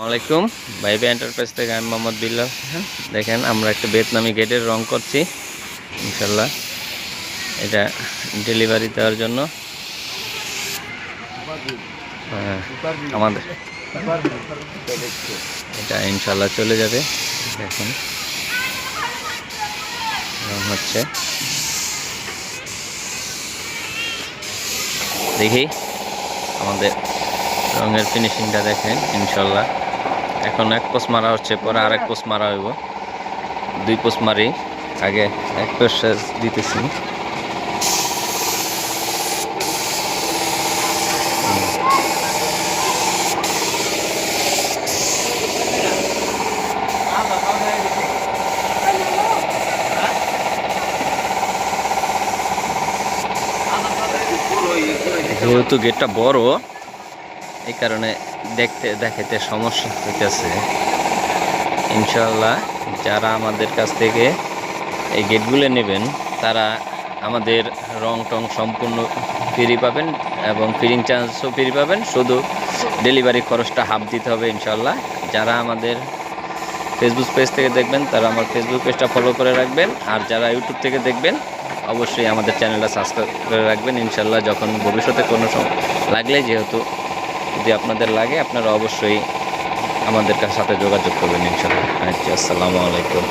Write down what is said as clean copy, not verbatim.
আসসালামাইকুম ভাইবে এন্টারপ্রাইজ থেকে আমি মোহাম্মদ বিল্লাল। দেখেন আমরা একটা ভিয়েতনামি গেটের রং করছি ইনশাল্লাহ, এটা ডেলিভারি দেওয়ার জন্য আমাদের এটা ইনশাল্লাহ চলে যাবে। দেখুন রং হচ্ছে, দেখি আমাদের রঙের ফিনিশিংটা দেখেন ইনশাল্লাহ। এখন এক পোস্ট মারা হচ্ছে, পরে আরেক পোস্ট মারা হইব, দুই পোস্ট মারি, আগে এক পোস্ট দিতেছি। যেহেতু গেটটা বড়, এই কারণে দেখাতে সমস্যা হইতেছে। ইনশাল্লাহ যারা আমাদের কাছ থেকে এই গেটগুলো নেবেন তারা আমাদের রং টং সম্পূর্ণ ফ্রি পাবেন এবং ফিটিং চার্জও ফ্রি পাবেন, শুধু ডেলিভারি খরচটা হাফ দিতে হবে ইনশাল্লাহ। যারা আমাদের ফেসবুক পেজ থেকে দেখবেন তারা আমার ফেসবুক পেজটা ফলো করে রাখবেন, আর যারা ইউটিউব থেকে দেখবেন অবশ্যই আমাদের চ্যানেলটা সাবস্ক্রাইব করে রাখবেন ইনশাল্লাহ। যখন ভবিষ্যতে কোনো লাগলে, যেহেতু যদি আপনাদের লাগে আপনারা অবশ্যই আমাদের সাথে যোগাযোগ করবেন ইনশাল্লাহ। আচ্ছা, আসসালামু আলাইকুম।